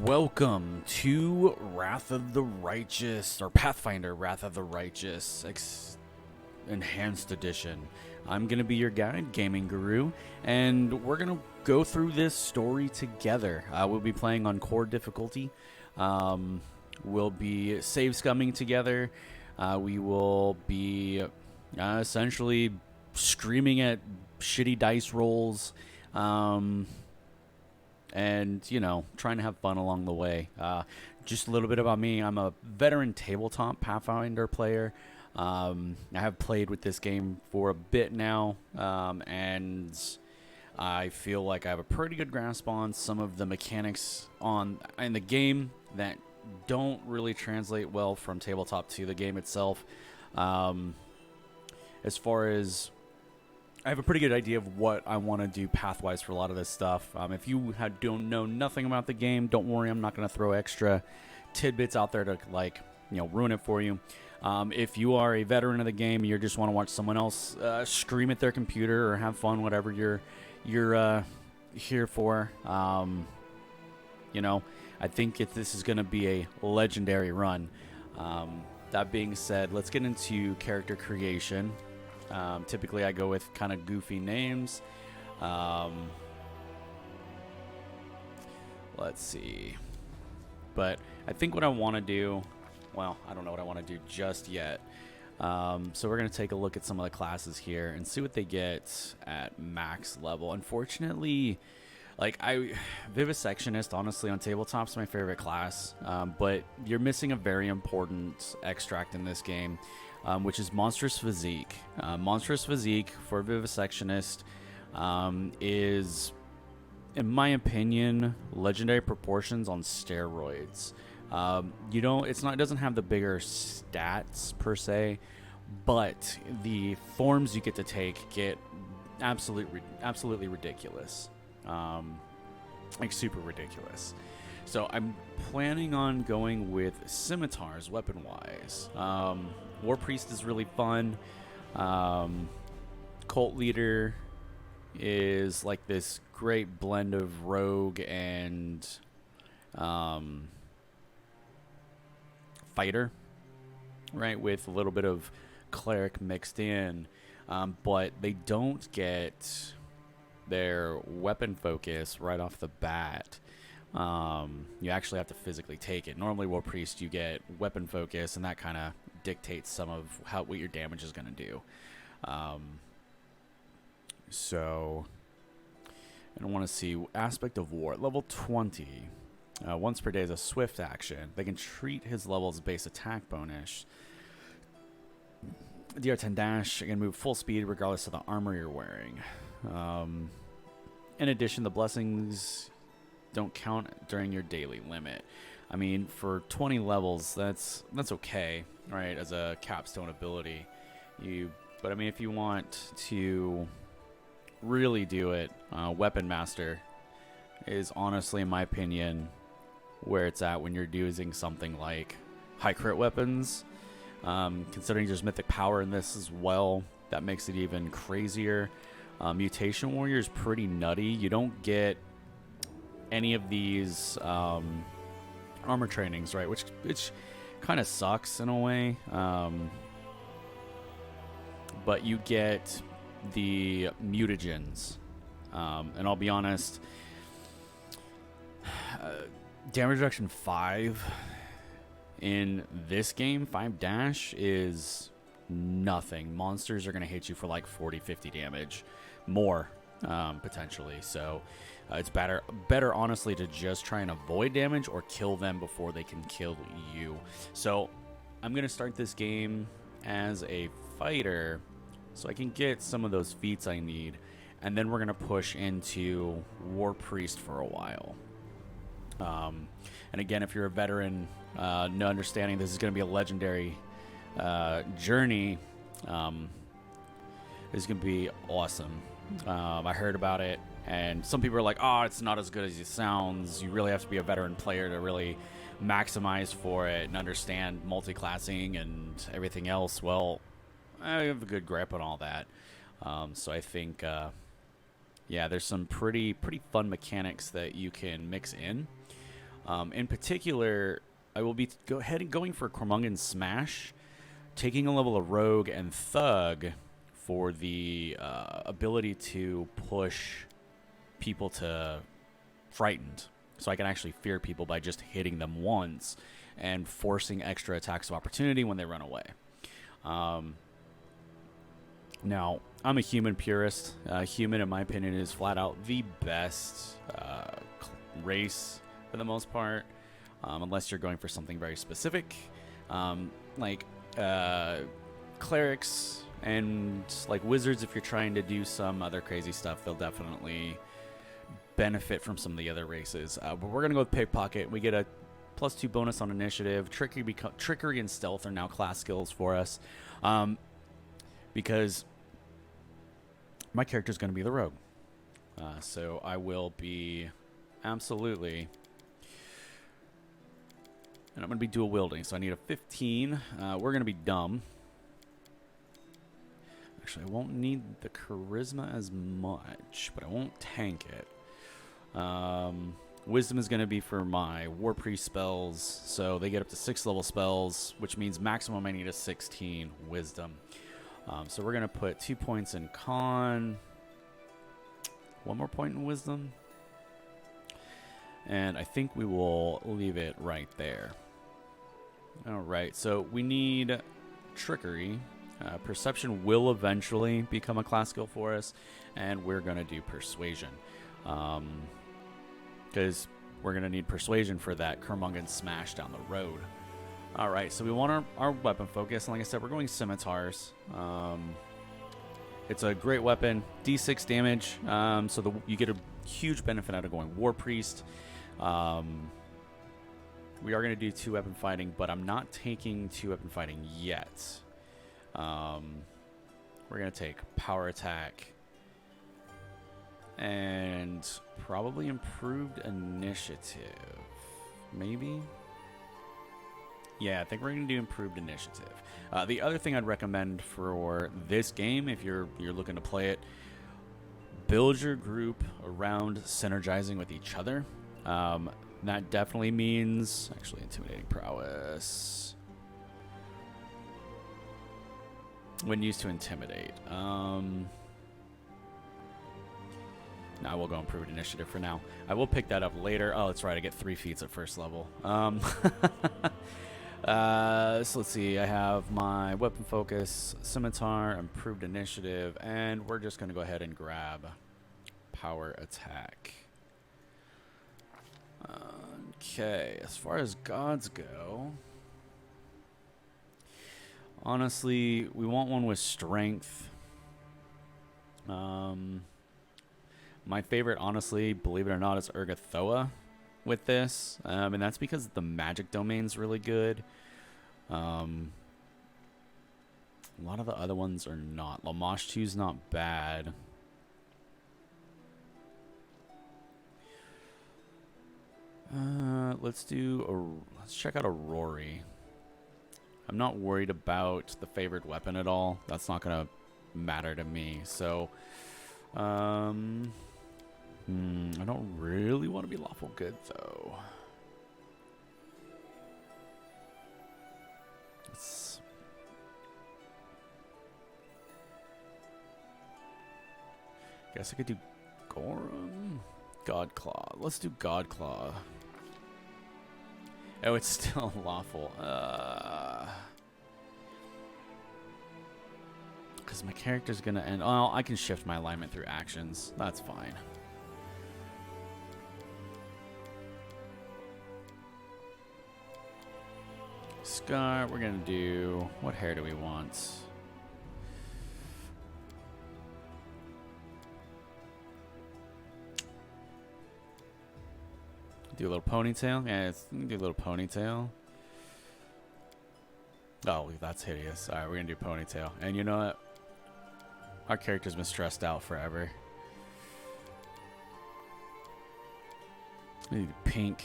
Welcome to Wrath of the Righteous, or Pathfinder Wrath of the Righteous, Enhanced Edition. I'm going to be your guide, Gaming Garou, and we're going to go through this story together. We'll be playing on core difficulty. We'll be save scumming together. We will be essentially screaming at shitty dice rolls. And, you know, trying to have fun along the way. Just a little bit about me. I'm a veteran tabletop Pathfinder player. I have played with this game for a bit now, and I feel like I have a pretty good grasp on some of the mechanics in the game that don't really translate well from tabletop to the game itself. As far as I have a pretty good idea of what I want to do pathwise for a lot of this stuff. If you don't know nothing about the game, don't worry. I'm not going to throw extra tidbits out there to ruin it for you. If you are a veteran of the game, and you just want to watch someone else scream at their computer or have fun, whatever you're here for. I think this is going to be a legendary run. That being said, let's get into character creation. Typically, I go with kind of goofy names. Let's see. But I think what I want to do, well, I don't know what I want to do just yet. So we're going to take a look at some of the classes here and see what they get at max level. Unfortunately, Vivisectionist, honestly, on tabletop's my favorite class. But you're missing a very important extract in this game. Which is Monstrous Physique. Monstrous Physique for Vivisectionist is, in my opinion, legendary proportions on steroids. It doesn't have the bigger stats per se, but the forms you get to take get absolutely ridiculous. Super ridiculous. So I'm planning on going with scimitars weapon-wise. War Priest is really fun. Cult Leader is like this great blend of rogue and fighter, right? With a little bit of cleric mixed in. But they don't get their weapon focus right off the bat. You actually have to physically take it. Normally, War Priest, you get weapon focus, and that kind of dictates some of what your damage is going to do. So, I want to see Aspect of War. Level 20. Once per day is a swift action. They can treat his level as base attack bonus. DR10 dash, you can move full speed regardless of the armor you're wearing. In addition, the blessings don't count during your daily limit. I mean, for 20 levels, that's okay, right? As a capstone ability, but I mean, if you want to really do it, Weapon Master is honestly, in my opinion, where it's at when you're using something like high crit weapons. Considering there's mythic power in this as well, that makes it even crazier. Mutation Warrior is pretty nutty. You don't get any of these armor trainings, right? Which kind of sucks in a way. But you get the mutagens. And I'll be honest, damage reduction 5 in this game, 5 dash, is nothing. Monsters are going to hit you for like 40-50 damage. More, potentially. So it's better honestly to just try and avoid damage or kill them before they can kill you. So I'm going to start this game as a fighter so I can get some of those feats I need, and then we're going to push into War Priest for a while. And again, if you're a veteran, no understanding this is going to be a legendary journey, is going to be awesome. I heard about it, and some people are like, oh, it's not as good as it sounds. You really have to be a veteran player to really maximize for it and understand multi-classing and everything else. Well, I have a good grip on all that. So I think, there's some pretty fun mechanics that you can mix in. In particular, I will be going for Cormungan Smash, taking a level of Rogue and Thug for the ability to push people to frightened. So I can actually fear people by just hitting them once and forcing extra attacks of opportunity when they run away. Now, I'm a human purist. Human, in my opinion, is flat out the best race for the most part, unless you're going for something very specific, like clerics and like wizards. If you're trying to do some other crazy stuff, they'll definitely benefit from some of the other races. But we're gonna go with pickpocket. We get a +2 bonus on initiative. Trickery and stealth are now class skills for us, because my character is going to be the rogue. So I will be absolutely, and I'm going to be dual wielding. So I need a 15. We're going to be dumb. Actually, I won't need the charisma as much, but I won't tank it. Wisdom is going to be for my War Priest spells, so they get up to 6 level spells, which means maximum I need a 16 Wisdom. So we're going to put 2 points in Con, 1 more point in Wisdom, and I think we will leave it right there. Alright, so we need Trickery. Perception will eventually become a class skill for us, and we're going to do Persuasion. Because we're going to need Persuasion for that Kermungan Smash down the road. Alright, so we want our weapon focus. And like I said, we're going Scimitars. It's a great weapon. D6 damage. So you get a huge benefit out of going War Priest. We are going to do 2-weapon fighting, but I'm not taking 2-weapon fighting yet. We're going to take Power Attack. And probably improved initiative. Maybe? Yeah, I think we're going to do improved initiative. The other thing I'd recommend for this game, if you're looking to play it, build your group around synergizing with each other. That definitely means actually intimidating prowess. When used to intimidate. No, we'll go improved initiative for now. I will pick that up later. Oh, that's right. I get 3 feats at first level. So let's see. I have my weapon focus, scimitar, improved initiative, and we're just going to go ahead and grab power attack. Okay, as far as gods go, honestly, we want one with strength. My favorite, honestly, believe it or not, is Urgathoa with this. And that's because the magic domain's really good. A lot of the other ones are not. Lamashtu's 2's not bad. Let's check out a Rory. I'm not worried about the favored weapon at all. That's not going to matter to me. So, I don't really want to be lawful good, though. Guess I could do Gorham? Godclaw. Let's do Godclaw. Oh, it's still lawful. Because my character's going to end... Oh, I can shift my alignment through actions. That's fine. Scar, we're going to do... What hair do we want? Do a little ponytail? Yeah, let's do a little ponytail. Oh, that's hideous. Alright, we're going to do ponytail. And you know what? Our character's been stressed out forever. We need pink.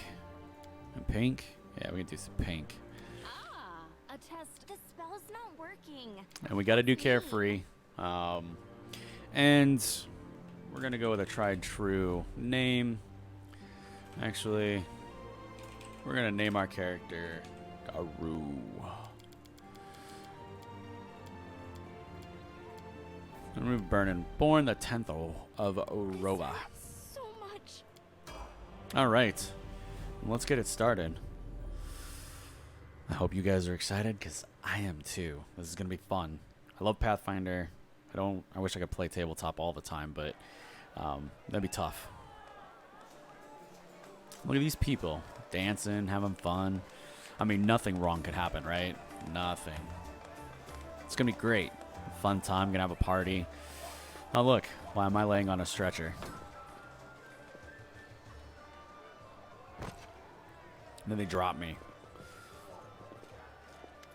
And pink? Yeah, we can do some pink. A test. The spell's not working. And we got to do carefree. And we're going to go with a tried true name. Actually, We're gonna name our character Garou. And we've born the 10th of Orova. So much. All right, let's get it started. I hope you guys are excited because I am too. This is gonna be fun. I love Pathfinder. I wish I could play tabletop all the time, but that'd be tough. Look at these people dancing, having fun. I mean, nothing wrong could happen, right? Nothing. It's gonna be great. Fun time. Gonna have a party. Oh look, why am I laying on a stretcher? And then they drop me.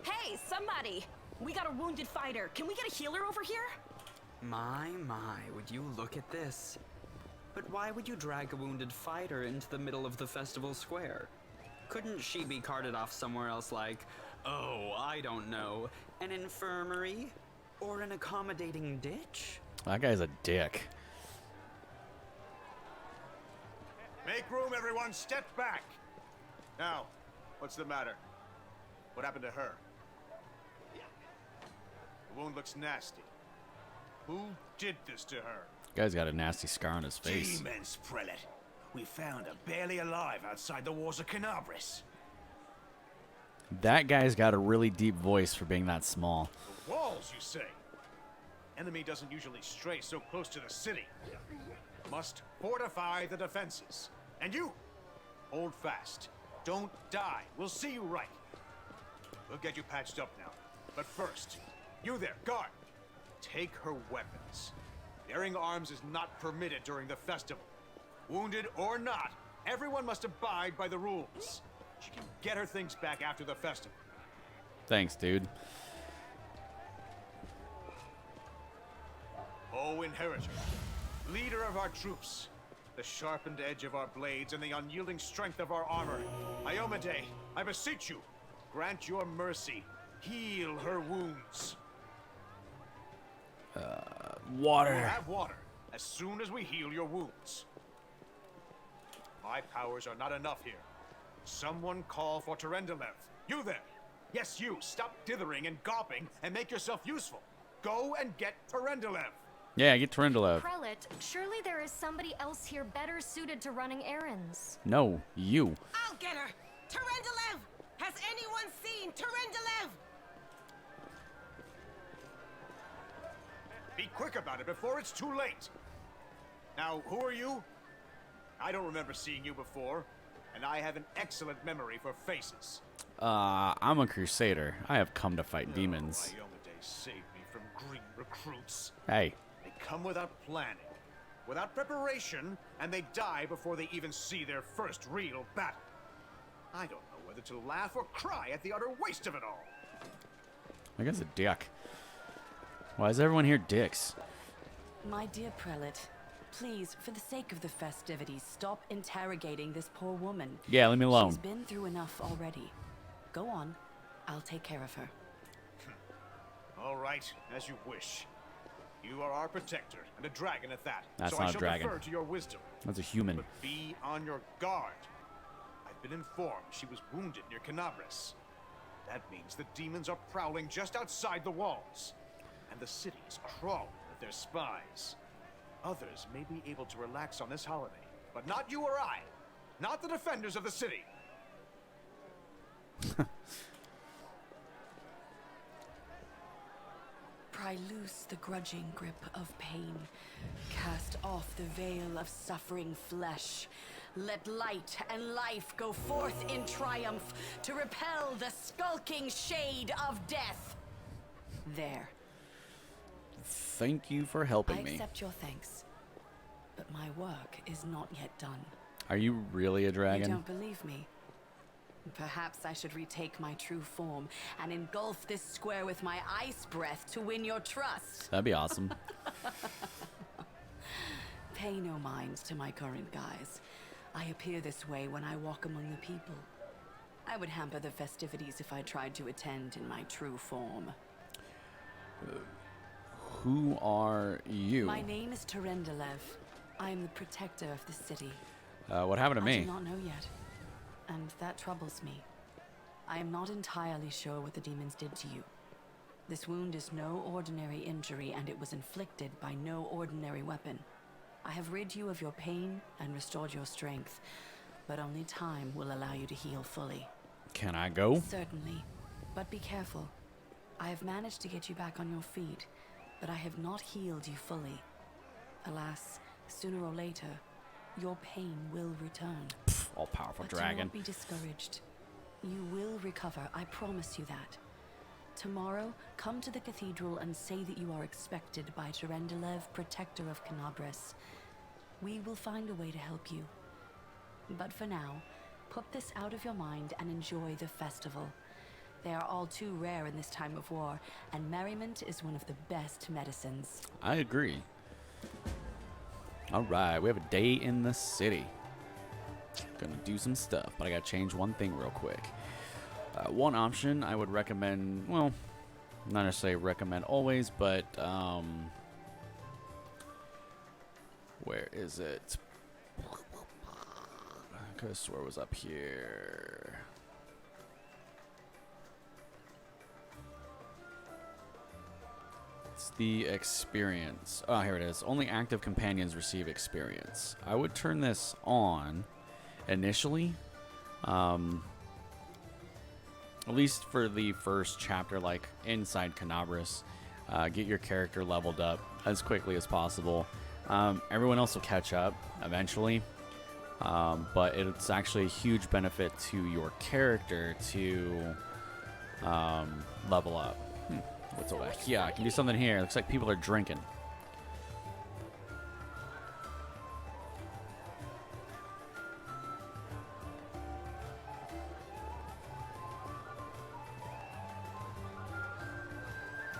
Hey, somebody! We got a wounded fighter. Can we get a healer over here? My, would you look at this? But why would you drag a wounded fighter into the middle of the festival square? Couldn't she be carted off somewhere else like, oh, I don't know, an infirmary? Or an accommodating ditch? That guy's a dick. Make room, everyone. Step back. Now, what's the matter? What happened to her? The wound looks nasty. Who did this to her? Guy's got a nasty scar on his face. Demons, prelate. We found her barely alive outside the walls of Canabris. That guy's got a really deep voice for being that small. The walls, you say? Enemy doesn't usually stray so close to the city. Must fortify the defenses. And you, hold fast. Don't die. We'll see you right. We'll get you patched up now. But first, you there, guard. Take her weapons. Bearing arms is not permitted during the festival. Wounded or not, everyone must abide by the rules. She can get her things back after the festival. Thanks, dude. O Inheritor, leader of our troops, the sharpened edge of our blades and the unyielding strength of our armor, Iomade, I beseech you, grant your mercy, heal her wounds. Water. We'll have water as soon as we heal your wounds. My powers are not enough here. Someone call for Terendelev. You there. Yes, you. Stop dithering and gawping and make yourself useful. Go and get Terendelev. Yeah, get Terendelev. Prelate, surely there is somebody else here better suited to running errands. No, you. I'll get her! Terendelev! Has anyone seen Terendelev? Be quick about it before it's too late. Now, who are you? I don't remember seeing you before, and I have an excellent memory for faces. I'm a crusader. I have come to fight demons. Iomade saved me from green recruits. Hey. They come without planning, without preparation, and they die before they even see their first real battle. I don't know whether to laugh or cry at the utter waste of it all. That guy's a dick. Why is everyone here dicks? My dear prelate, please, for the sake of the festivities, stop interrogating this poor woman. Yeah, leave me alone. She's been through enough already. Go on. I'll take care of her. All right, as you wish. You are our protector, and a dragon at that. That's so not I a shall dragon. defer to your wisdom. That's a human. But be on your guard. I've been informed she was wounded near Canabris. That means the demons are prowling just outside the walls. And the city is crawling with their spies. Others may be able to relax on this holiday, but not you or I. Not the defenders of the city. Pry loose the grudging grip of pain. Cast off the veil of suffering flesh. Let light and life go forth in triumph to repel the skulking shade of death. There. Thank you for helping I me. accept your thanks, but my work is not yet done. Are you really a You dragon? don't believe me? Perhaps I should retake my true form and engulf this square with my ice breath to win your trust. That'd be awesome. Pay no mind to my current guise. I appear this way when I walk among the people. I would hamper the festivities if I tried to attend in my true form. Who are you? My name is Terendelev. I am the protector of the city. What happened to I me? do not know yet. and that troubles me. I am not entirely sure what the demons did to you. This wound is no ordinary injury, and it was inflicted by no ordinary weapon. I have rid you of your pain and restored your strength, but only time will allow you to heal fully. Can I go? Certainly, but be careful. I have managed to get you back on your feet, but I have not healed you fully. Alas, sooner or later, your pain will return. All-powerful But dragon. do not be discouraged. You will recover, I promise you that. Tomorrow, come to the cathedral and say that you are expected by Terendelev, Protector of Canabras. We will find a way to help you. But for now, put this out of your mind and enjoy the festival. They are all too rare in this time of war, and merriment is one of the best medicines. I agree. All right, we have a day in the city. Gonna do some stuff, but I gotta change one thing real quick. One option I would recommend, well, not necessarily recommend always, but where is it? I could have swore it was up here. It's the experience. Oh, here it is. Only active companions receive experience. I would turn this on initially. At least for the first chapter, like inside Canabras, get your character leveled up as quickly as possible. Everyone else will catch up eventually, but it's actually a huge benefit to your character to level up. What's over here? Yeah, I can do something here. Looks like people are drinking.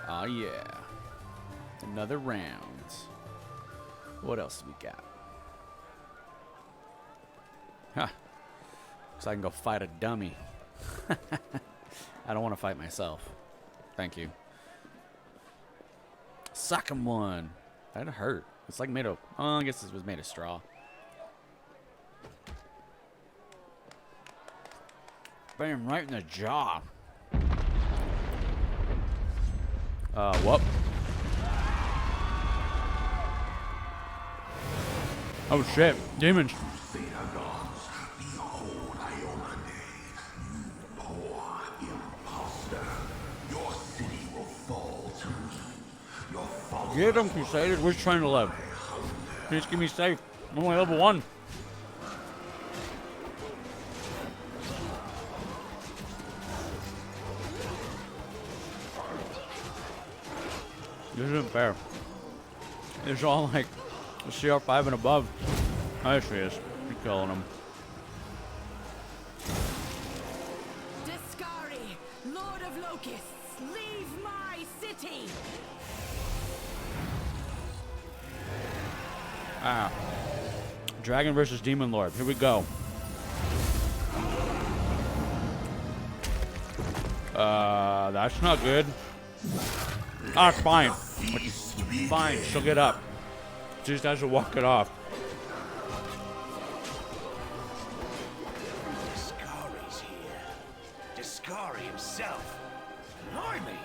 Oh yeah. Another round. What else do we got? Huh. So I can go fight a dummy. I don't want to fight myself. Thank you. Suck him one. That hurt. It's like made of... Oh, I guess this was made of straw. Bam, right in the jaw. Whoop. Oh shit, demons. Get them, Crusaders. Where's trying to live? Please keep me safe. I'm only level 1. This isn't fair. It's all like CR5 and above. There she is. She's killing them. Discari, Lord of Locusts, leave my city! Ah. Dragon versus Demon Lord. Here we go. That's not good. Ah, it's fine. It's fine. She'll get up. She just has to walk it off. Discari's here. Discari himself. Blimey!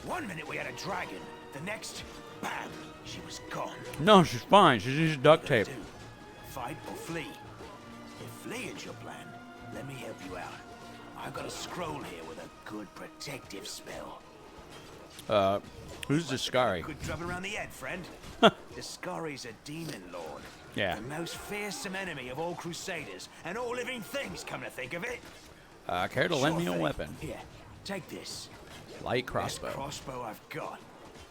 One minute we had a dragon, the next, bam, she was gone. No, she's fine. She needs duct tape. Do? Fight or flee? If fleeing's your plan, let me help you out. I've got a scroll here with a good protective spell. Who's Discari? Good drubbing around the head, friend. Discari's a demon lord. Yeah. The most fearsome enemy of all crusaders and all living things, come to think of it. Care to lend me a thing. weapon? Here, take this. Light crossbow. Best crossbow I've got.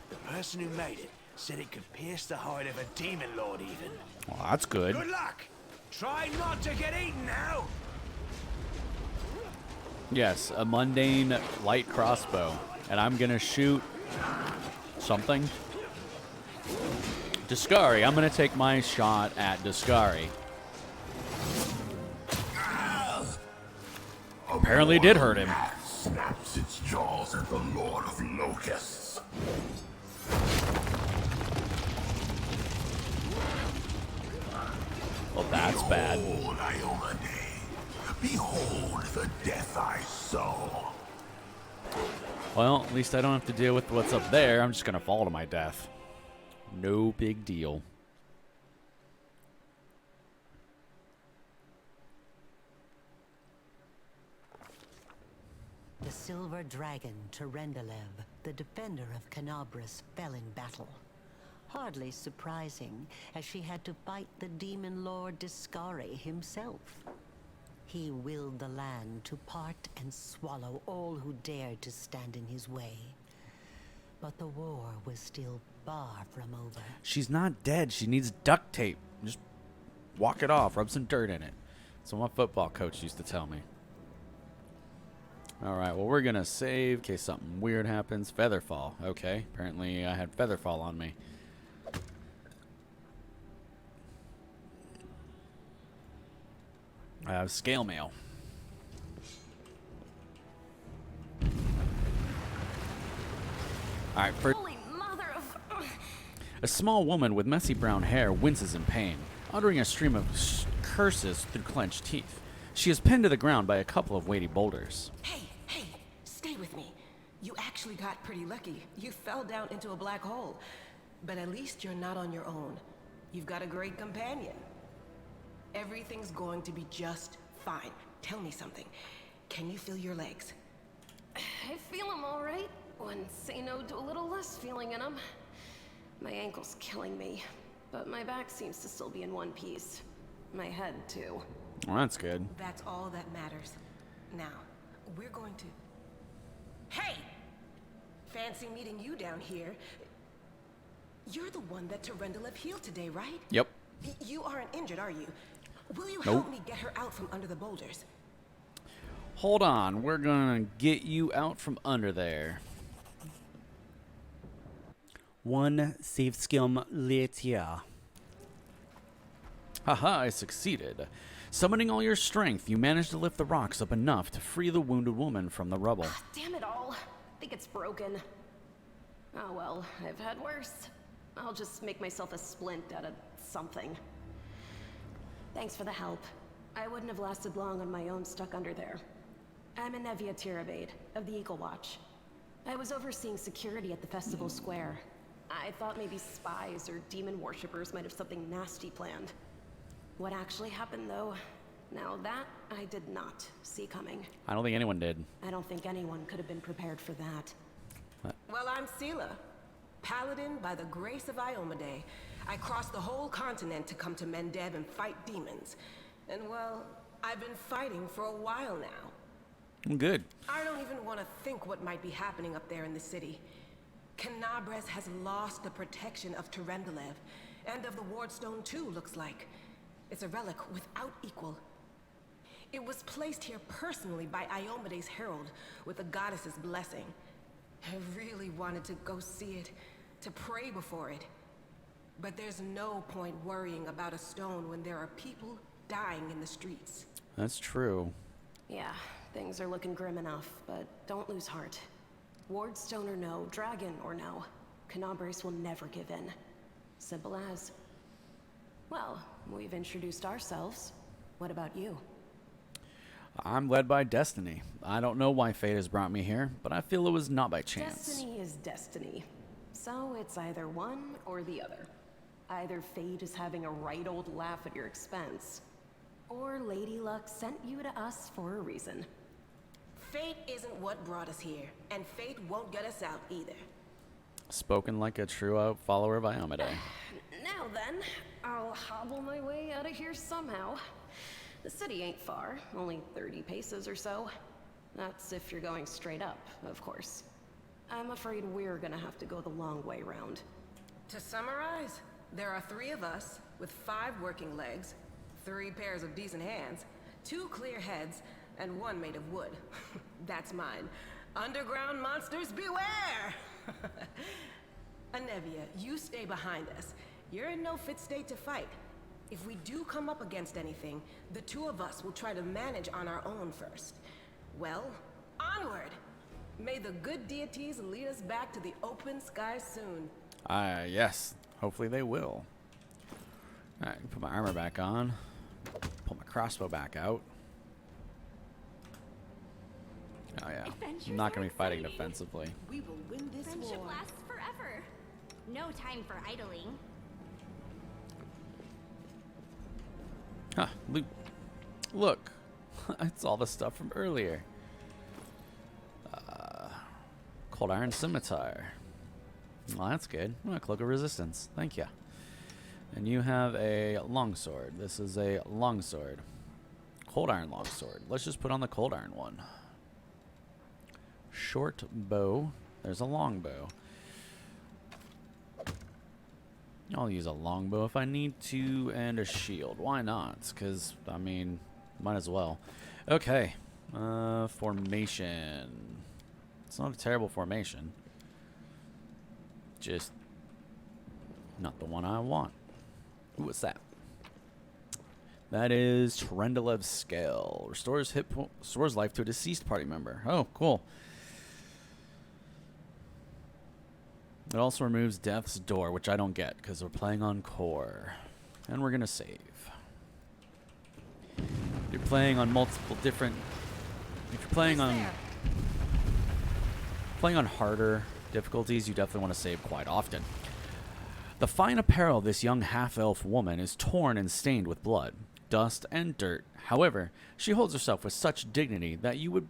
The person who made it said it could pierce the hide of a demon lord even. Well, that's good. Good luck. Try not to get eaten now. Yes, a mundane light crossbow. And I'm gonna shoot something. Discari. I'm gonna take my shot at Discari. Apparently did hurt him. Snaps its jaws at the Lord of Locusts. Well, that's bad. Behold, Iomade, Behold the death I sow. Well, at least I don't have to deal with what's up there. I'm just gonna fall to my death. No big deal. The silver dragon, Terendelev, the defender of Canabras, fell in battle. Hardly surprising, as she had to fight the demon lord Discari himself. He willed the land to part and swallow all who dared to stand in his way. But the war was still far from over. She's not dead. She needs duct tape. Just walk it off. Rub some dirt in it. That's what my football coach used to tell me. Alright, well, we're going to save in case something weird happens. Featherfall. Okay, apparently I had Featherfall on me. I have Scale Mail. Alright, first. Holy mother of... A small woman with messy brown hair winces in pain, uttering a stream of curses through clenched teeth. She is pinned to the ground by a couple of weighty boulders. Hey, stay with me. You actually got pretty lucky. You fell down into a black hole. But at least you're not on your own. You've got a great companion. Everything's going to be just fine. Tell me something. Can you feel your legs? I feel them all right. When say no to a little less feeling in them. My ankle's killing me, but my back seems to still be in one piece. My head, too. Well, that's good. That's all that matters. Now, we're going to... Hey! Fancy meeting you down here. You're the one that Terendelev healed today, right? Yep. You aren't injured, are you? Will you Nope. help me get her out from under the boulders? Hold on. We're going to get you out from under there. One save scum later. Haha, I succeeded. Summoning all your strength, you managed to lift the rocks up enough to free the wounded woman from the rubble. Damn it all. I think it's broken. Oh well, I've had worse. I'll just make myself a splint out of something. Thanks for the help. I wouldn't have lasted long on my own stuck under there. I'm Anevia Tirabade, of the Eagle Watch. I was overseeing security at the festival square. I thought maybe spies or demon worshippers might have something nasty planned. What actually happened, though, now that I did not see coming. I don't think anyone did. I don't think anyone could have been prepared for that. Well, I'm Sela, paladin by the grace of Iomade. I crossed the whole continent to come to Mendev and fight demons. And well, I've been fighting for a while now. Good. I don't even want to think what might be happening up there in the city. Canabras has lost the protection of Terendelev, and of the Wardstone too, looks like. It's a relic without equal. It was placed here personally by Iomade's herald, with the goddess's blessing. I really wanted to go see it, to pray before it. But there's no point worrying about a stone when there are people dying in the streets. That's true. Yeah, things are looking grim enough, but don't lose heart. Wardstone or no, dragon or no, Canabras will never give in. Simple as. Well, we've introduced ourselves. What about you? I'm led by destiny. I don't know why fate has brought me here, but I feel it was not by chance. Destiny is destiny. So it's either one or the other. Either fate is having a right old laugh at your expense, or Lady Luck sent you to us for a reason. Fate isn't what brought us here, and fate won't get us out either. Spoken like a true follower of Iomade. Now then, I'll hobble my way out of here somehow. The city ain't far, only 30 paces or so. That's if you're going straight up, of course. I'm afraid we're gonna have to go the long way round. To summarize, there are 3 of us, with 5 working legs, 3 pairs of decent hands, 2 clear heads, and 1 made of wood. That's mine. Underground monsters beware! Anevia, you stay behind us. You're in no fit state to fight. If we do come up against anything, the 2 of us will try to manage on our own first. Well, onward! May the good deities lead us back to the open sky soon. Yes. Hopefully they will. Alright, put my armor back on. Pull my crossbow back out. Oh yeah. Adventures I'm not are gonna be fighting exciting. defensively. We will win this Friendship war. lasts forever. No time for idling. Huh, loot. Look. It's all the stuff from earlier. Cold Iron Scimitar. Well, that's good. Oh, Cloak of Resistance. Thank you. And you have a longsword. This is a longsword. Cold Iron longsword. Let's just put on the Cold Iron one. Short bow. There's a long bow. I'll use a longbow if I need to, and a shield. Why not? Because, I mean, might as well. Okay. Formation. It's not a terrible formation. Just not the one I want. Ooh, what's that? That is Trendalev's Scale. Restores restores life to a deceased party member. Oh, cool. It also removes Death's Door, which I don't get because we're playing on core. And we're going to save. If you're playing on multiple different... If you're playing on harder difficulties, you definitely want to save quite often. The fine apparel of this young half-elf woman is torn and stained with blood, dust, and dirt. However, she holds herself with such dignity that you would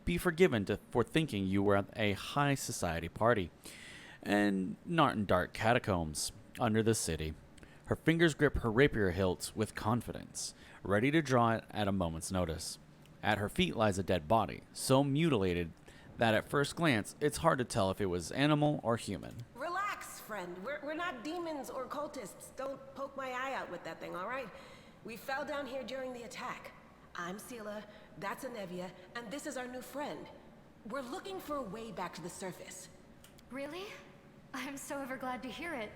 be forgiven for thinking you were at a high society party, and not in dark catacombs under the city. Her fingers grip her rapier hilt with confidence, ready to draw it at a moment's notice. At her feet lies a dead body, so mutilated that at first glance, it's hard to tell if it was animal or human. Relax, friend. We're not demons or cultists. Don't poke my eye out with that thing, all right? We fell down here during the attack. I'm Sela, that's Anevia, and this is our new friend. We're looking for a way back to the surface. Really? I'm so ever glad to hear it.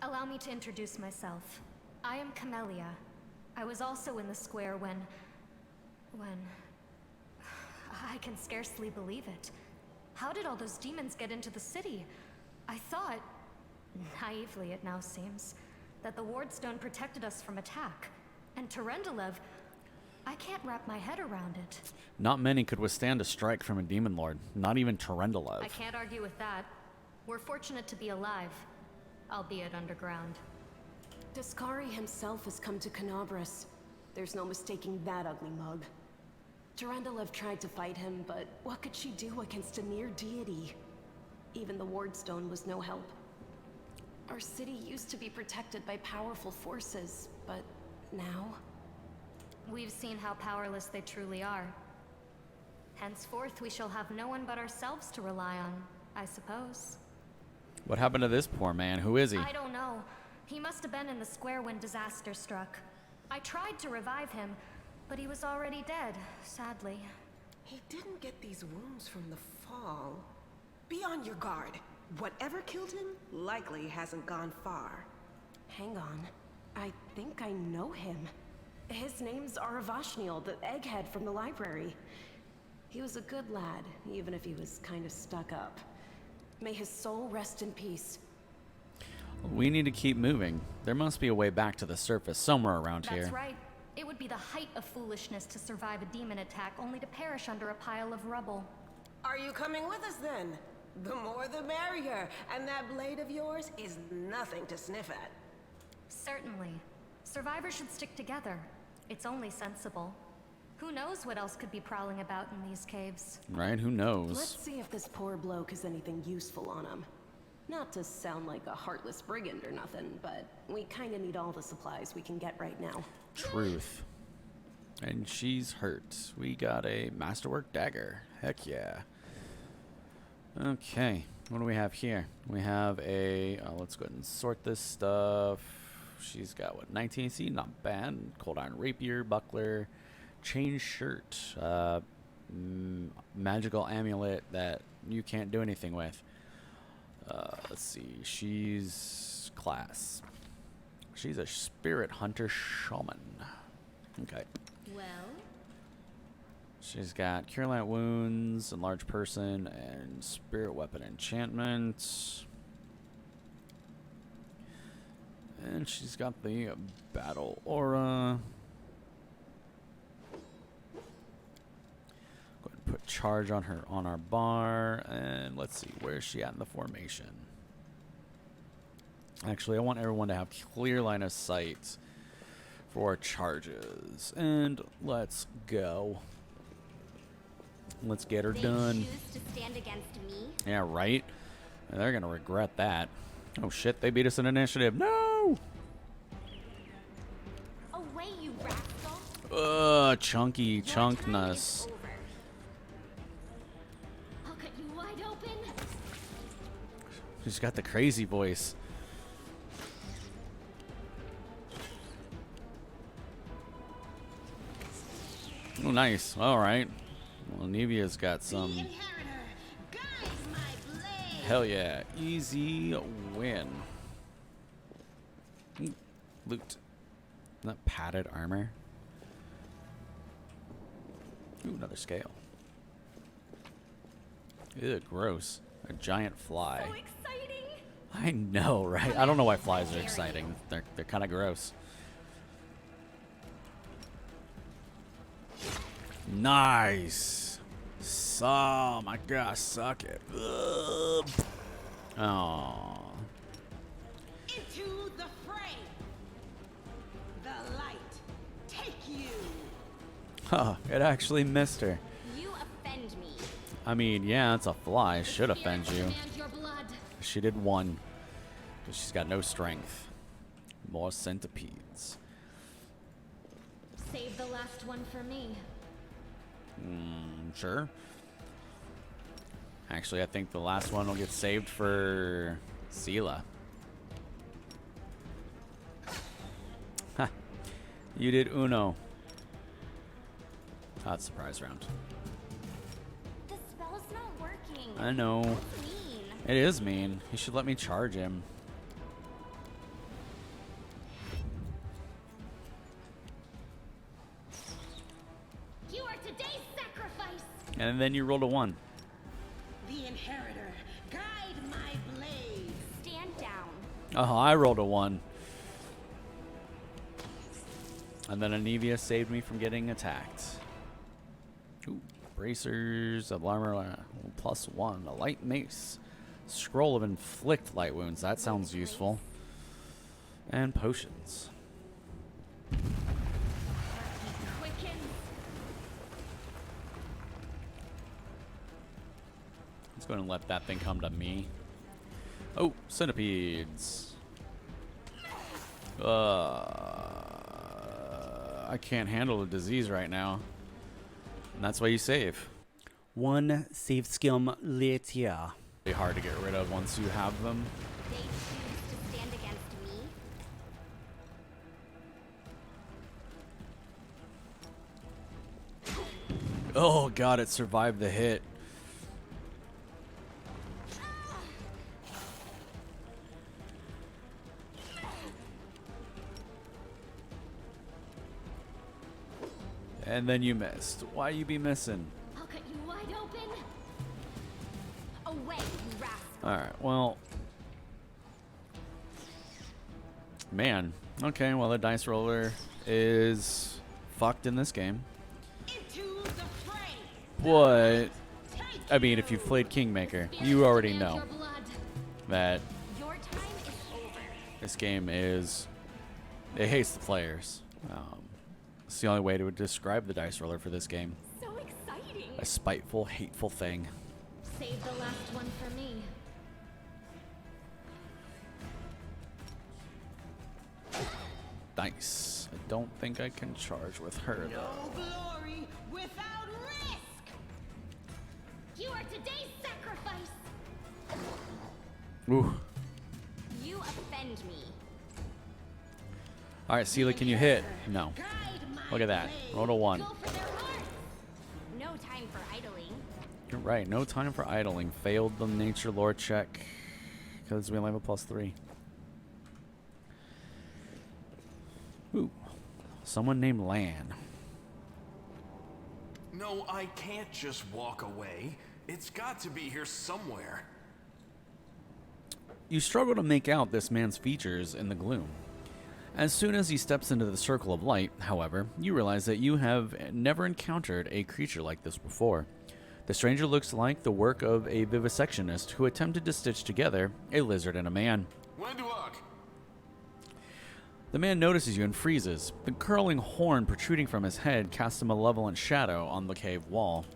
Allow me to introduce myself. I am Camellia. I was also in the square when... I can scarcely believe it. How did all those demons get into the city? I thought, naively it now seems, that the Wardstone protected us from attack. And Terendelev, I can't wrap my head around it. Not many could withstand a strike from a demon lord, not even Terendelev. I can't argue with that. We're fortunate to be alive, albeit underground. Discari himself has come to Canabras. There's no mistaking that ugly mug. Terendelev tried to fight him, but what could she do against a near deity? Even the Wardstone was no help. Our city used to be protected by powerful forces, but now... We've seen how powerless they truly are. Henceforth, we shall have no one but ourselves to rely on, I suppose. What happened to this poor man? Who is he? I don't know. He must have been in the square when disaster struck. I tried to revive him, but he was already dead, sadly. He didn't get these wounds from the fall. Be on your guard. Whatever killed him likely hasn't gone far. Hang on. I think I know him. His name's Aravashniel, the egghead from the library. He was a good lad, even if he was kind of stuck up. May his soul rest in peace. We need to keep moving. There must be a way back to the surface somewhere around here. That's right. It would be the height of foolishness to survive a demon attack only to perish under a pile of rubble. Are you coming with us then? The more the merrier, and that blade of yours is nothing to sniff at. Certainly. Survivors should stick together. It's only sensible. Who knows what else could be prowling about in these caves? Right, who knows? Let's see if this poor bloke has anything useful on him. Not to sound like a heartless brigand or nothing, but we kinda need all the supplies we can get right now. Truth. And she's hurt. We got a masterwork dagger. Heck yeah. Okay, what do we have here? We have a, let's go ahead and sort this stuff. She's got, what, 19 AC? Not bad. Cold Iron Rapier, Buckler, chain shirt, magical amulet that you can't do anything with. Let's see, she's class. She's a spirit hunter shaman. Okay. Well? She's got Cure Light Wounds, Enlarged Person, and Spirit Weapon Enchantment. And she's got the Battle Aura. Go ahead and put charge on her on our bar, and let's see, where is she at in the formation? Actually, I want everyone to have clear line of sight for our charges, and let's go. Let's get her done. Choose to stand against me? Yeah, right. And they're gonna regret that. Oh shit! They beat us in initiative. No. Away, you rascal! Chunky chunkness. I'll cut you wide open. She's got the crazy voice. Oh, nice. All right. Well, Nevia's got some. Hell yeah. Easy win. Ooh, loot. Not padded armor. Ooh, another scale. Ew, gross. A giant fly. So exciting. I know, right? I don't know why flies are exciting. They're kind of gross. Nice. Oh my gosh, suck it. Oh. Into the fray. The light take you. Huh, it actually missed her. You offend me. I mean, yeah, it's a fly. Should offend you. Demand your blood. She did one. Because she's got no strength. More centipedes. Save the last one for me. Sure. Actually, I think the last one will get saved for Sela. Ha. You did Uno. That's surprise round. The spell's not working. I know. That's mean. It is mean. He should let me charge him. You are today's sacrifice. And then you rolled a 1. The inheritor, guide my blade. Stand down. Oh, I rolled a 1. And then Anivia saved me from getting attacked. Ooh, bracers, of armor, +1, a light mace, scroll of inflict light wounds. That sounds useful. And potions. Quicken. Let's go ahead and let that thing come to me. Oh, centipedes. I can't handle the disease right now. And that's why you save. One save skill later. Really hard to get rid of once you have them. They choose to stand against me. Oh god, it survived the hit. And then you missed. Why you be missing? I'll cut you wide open. Away, you rascal. Alright, well. Man. Okay, well the dice roller is fucked in this game. Into the fray. But, I mean, if you've played Kingmaker, you already know Your blood. that Your time is over. this game is, it hates the players. It's the only way to describe the dice roller for this game. So exciting. A spiteful, hateful thing. Save the last one for me. Nice. I don't think I can charge with her though. No glory without risk. You are today's sacrifice. Ooh. You offend me. Alright, Sela, can you hit? No. Guide my Look at that. blade. Rolled a 1. Go for their hearts. No time for idling. You're right. No time for idling. Failed the nature lore check because we only have a +3. Ooh. Someone named Lan. No, I can't just walk away. It's got to be here somewhere. You struggle to make out this man's features in the gloom. As soon as he steps into the circle of light, however, you realize that you have never encountered a creature like this before. The stranger looks like the work of a vivisectionist who attempted to stitch together a lizard and a man. Wenduok! The man notices you and freezes. The curling horn protruding from his head casts a malevolent shadow on the cave wall.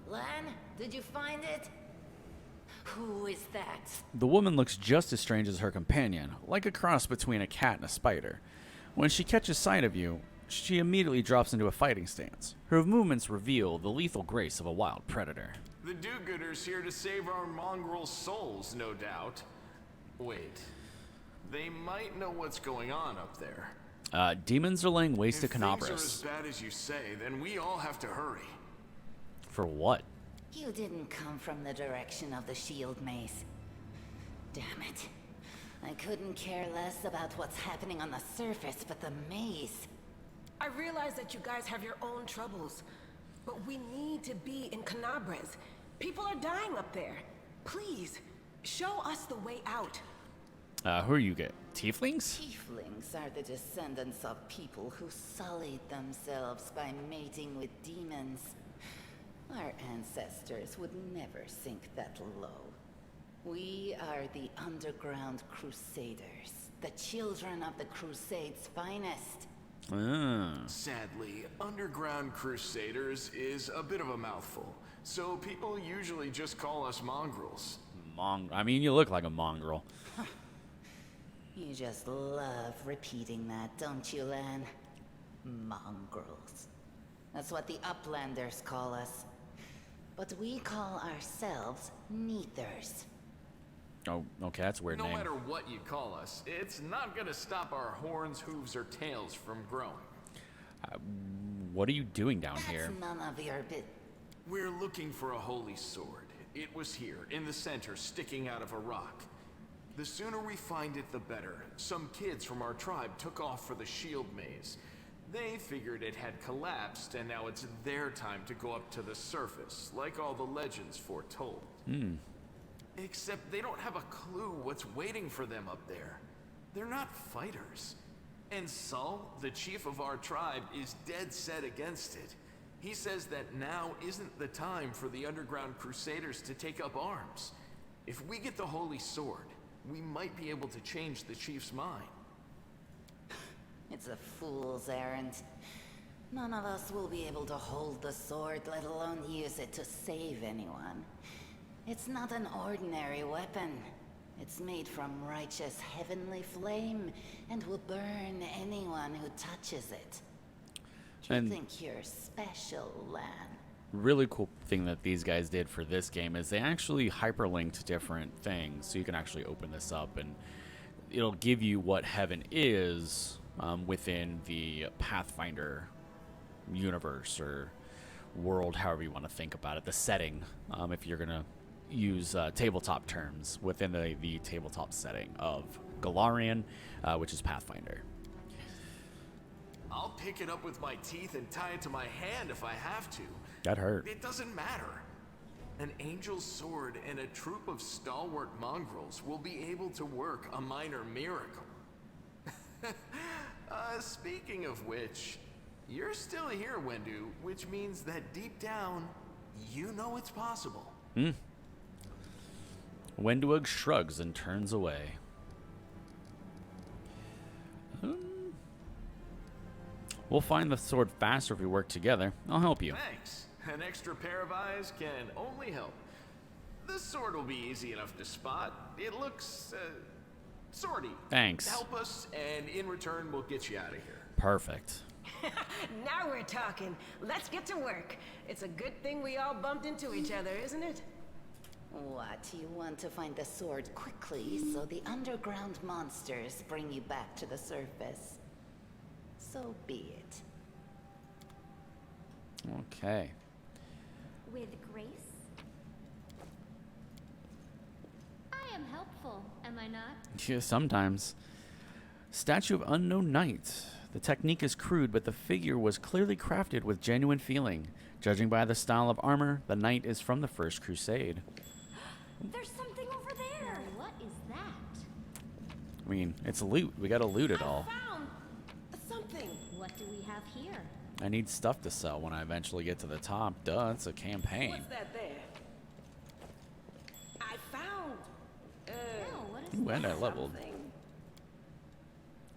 Lan, did you find it? Who is that? The woman looks just as strange as her companion, like a cross between a cat and a spider. When she catches sight of you, she immediately drops into a fighting stance. Her movements reveal the lethal grace of a wild predator. The do-gooders here to save our mongrel souls, no doubt. Wait. They might know what's going on up there. Demons are laying waste to If things are Canabras. as bad as you say, then we all have to hurry. For what? You didn't come from the direction of the shield maze. Damn it. I couldn't care less about what's happening on the surface, but the maze. I realize that you guys have your own troubles, but we need to be in Canabras. People are dying up there. Please, show us the way out. Who are you get? Tieflings? Tieflings are the descendants of people who sullied themselves by mating with demons. Our ancestors would never sink that low. We are the Underground Crusaders, the children of the Crusades' finest. Sadly, Underground Crusaders is a bit of a mouthful, so people usually just call us mongrels. I mean, you look like a mongrel. You just love repeating that, don't you, Lan? Mongrels. That's what the Uplanders call us. But we call ourselves Neathers. Oh, okay, that's a weird No name. matter what you call us, it's not gonna stop our horns, hooves, or tails from growing. What are you doing down That's here? none of your bit. We're looking for a holy sword. It was here, in the center, sticking out of a rock. The sooner we find it, the better. Some kids from our tribe took off for the shield maze. They figured it had collapsed, and now it's their time to go up to the surface, like all the legends foretold. Except they don't have a clue what's waiting for them up there. They're not fighters. And Saul, the chief of our tribe, is dead set against it. He says that now isn't the time for the Underground Crusaders to take up arms. If we get the Holy Sword, we might be able to change the chief's mind. It's a fool's errand. None of us will be able to hold the sword, let alone use it to save anyone. It's not an ordinary weapon. It's made from righteous heavenly flame and will burn anyone who touches it. You And think you're special, Lan? really cool thing that these guys did for this game is they actually hyperlinked different things, so you can actually open this up and it'll give you what heaven is within the Pathfinder universe or world, however you want to think about it. The setting, if you're gonna use tabletop terms within the tabletop setting of Galarian, which is Pathfinder. I'll pick it up with my teeth and tie it to my hand if I have to. That hurt. It doesn't matter. An angel's sword and a troop of stalwart mongrels will be able to work a minor miracle. Speaking of which, you're still here, Wendu, which means that deep down, you know it's possible. Wenduog shrugs and turns away. We'll find the sword faster if we work together. I'll help you. Thanks. An extra pair of eyes can only help. The sword will be easy enough to spot. It looks, swordy. Thanks. Help us, and in return, we'll get you out of here. Perfect. Now we're talking. Let's get to work. It's a good thing we all bumped into each other, isn't it? What, you want to find the sword quickly so the underground monsters bring you back to the surface? So be it. Okay. With grace? I am helpful, am I not? Yeah, sometimes. Statue of Unknown Knight. The technique is crude, but the figure was clearly crafted with genuine feeling. Judging by the style of armor, the knight is from the First Crusade. There's something over there! What is that? I mean, it's loot. We gotta loot it all. Found something. What do we have here? I need stuff to sell when I eventually get to the top. Duh, it's a campaign. What's that there? I found. Ooh, and I leveled.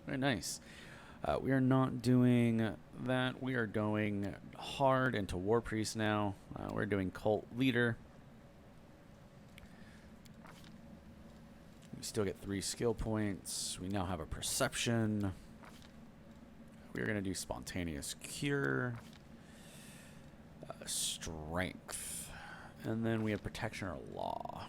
Very nice. We are not doing that. We are going hard into War Priest now. We're doing Cult Leader. We still get 3 skill points. We now have a Perception. We're going to do Spontaneous Cure. Strength. And then we have Protection or Law.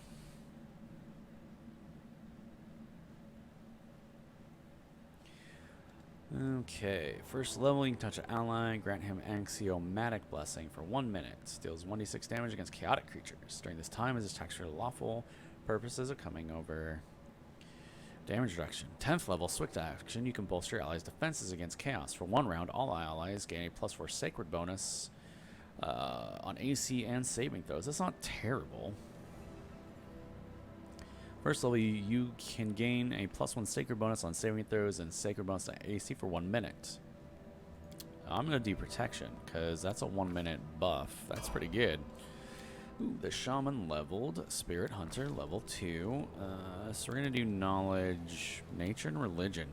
Okay, first level, you can touch an ally, grant him Axiomatic Blessing for 1 minute. Deals 1d6 damage against chaotic creatures. During this time, his attacks for lawful purposes are coming over. Damage reduction. 10th level, Swift Action. You can bolster your allies' defenses against chaos. For 1 round, all allies gain a +4 sacred bonus on AC and saving throws. That's not terrible. First level, you can gain a +1 sacred bonus on saving throws and sacred bonus to AC for 1 minute. I'm going to do protection because that's a 1 minute buff. That's pretty good. Ooh, the shaman leveled. Spirit hunter level 2. So we're going to do knowledge, nature, and religion.